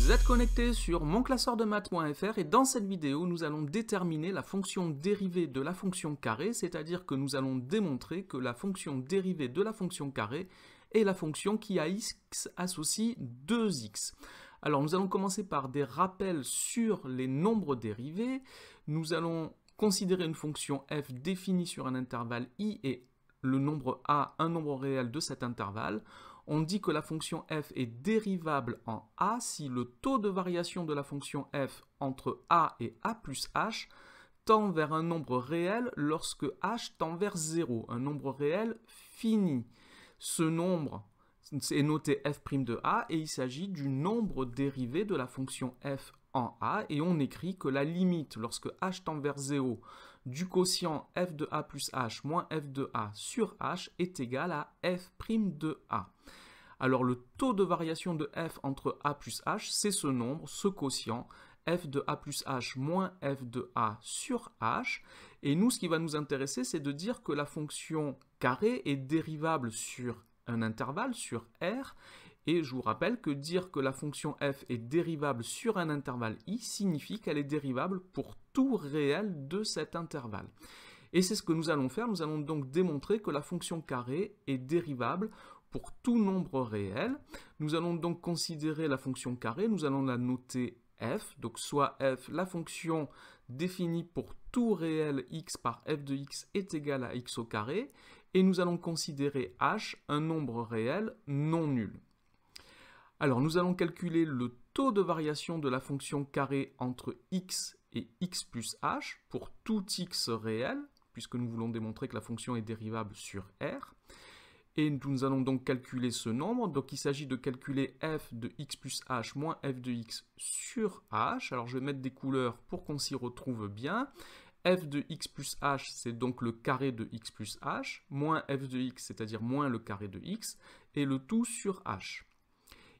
Vous êtes connecté sur monclasseurdemaths.fr et dans cette vidéo, nous allons déterminer la fonction dérivée de la fonction carré, c'est-à-dire que nous allons démontrer que la fonction dérivée de la fonction carré est la fonction qui à x associe 2x. Alors nous allons commencer par des rappels sur les nombres dérivés. Nous allons considérer une fonction f définie sur un intervalle i et le nombre a, un nombre réel de cet intervalle. On dit que la fonction f est dérivable en a si le taux de variation de la fonction f entre a et a plus h tend vers un nombre réel lorsque h tend vers 0, un nombre réel fini. Ce nombre est noté f' de a et il s'agit du nombre dérivé de la fonction f en a et on écrit que la limite lorsque h tend vers 0 du quotient f de a plus h moins f de a sur h est égal à f' de a. Alors le taux de variation de f entre a plus h, c'est ce nombre, ce quotient, f de a plus h moins f de a sur h. Et nous, ce qui va nous intéresser, c'est de dire que la fonction carré est dérivable sur un intervalle, sur R. Et je vous rappelle que dire que la fonction f est dérivable sur un intervalle i signifie qu'elle est dérivable pour tout réel de cet intervalle. Et c'est ce que nous allons faire. Nous allons donc démontrer que la fonction carré est dérivable pour tout nombre réel. Nous allons donc considérer la fonction carré. Nous allons la noter f. Donc soit f, la fonction définie pour tout réel x par f de x est égale à x au carré. Et nous allons considérer h, un nombre réel non nul. Alors, nous allons calculer le taux de variation de la fonction carré entre x et x plus h pour tout x réel, puisque nous voulons démontrer que la fonction est dérivable sur R. Et nous allons donc calculer ce nombre. Donc, il s'agit de calculer f de x plus h moins f de x sur h. Alors, je vais mettre des couleurs pour qu'on s'y retrouve bien. F de x plus h, c'est donc le carré de x plus h, moins f de x, c'est-à-dire moins le carré de x, et le tout sur h.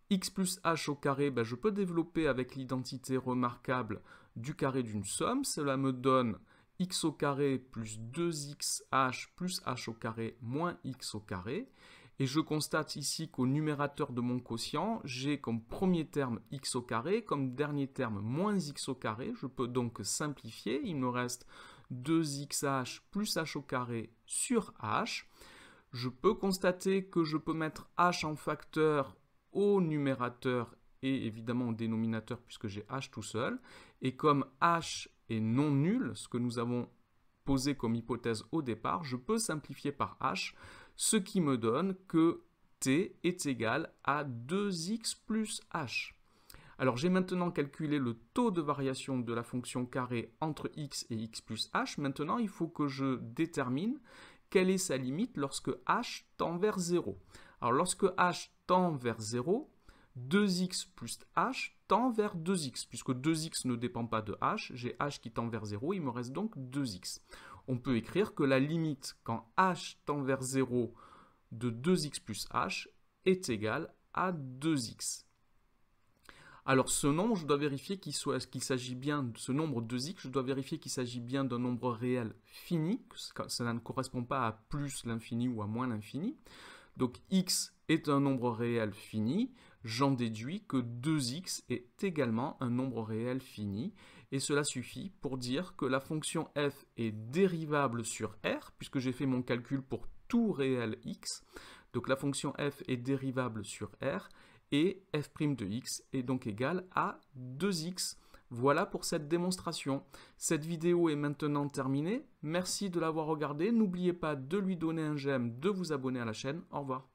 X plus h au carré, je peux développer avec l'identité remarquable du carré d'une somme. Cela me donne x au carré plus 2xh plus h au carré moins x au carré. Et je constate ici qu'au numérateur de mon quotient, j'ai comme premier terme x au carré, comme dernier terme moins x au carré. Je peux donc simplifier. Il me reste 2xh plus h au carré sur h. Je peux constater que je peux mettre h en facteur au numérateur et évidemment au dénominateur puisque j'ai h tout seul. Et comme h est non nul, ce que nous avons posé comme hypothèse au départ, je peux simplifier par h, ce qui me donne que t est égal à 2x plus h. Alors j'ai maintenant calculé le taux de variation de la fonction carré entre x et x plus h. Maintenant, il faut que je détermine quelle est sa limite lorsque h tend vers 0. Alors lorsque h tend vers 0, 2x plus h tend vers 2x. Puisque 2x ne dépend pas de h, j'ai h qui tend vers 0, il me reste donc 2x. On peut écrire que la limite quand h tend vers 0 de 2x plus h est égale à 2x. Alors ce nombre, je dois vérifier qu'il s'agit bien de ce nombre 2x, je dois vérifier qu'il s'agit bien d'un nombre réel fini, que ça ne correspond pas à plus l'infini ou à moins l'infini. Donc x est un nombre réel fini, j'en déduis que 2x est également un nombre réel fini, et cela suffit pour dire que la fonction f est dérivable sur R, puisque j'ai fait mon calcul pour tout réel x, donc la fonction f est dérivable sur R, et f' de x est donc égal à 2x. Voilà pour cette démonstration. Cette vidéo est maintenant terminée. Merci de l'avoir regardée. N'oubliez pas de lui donner un j'aime, de vous abonner à la chaîne. Au revoir.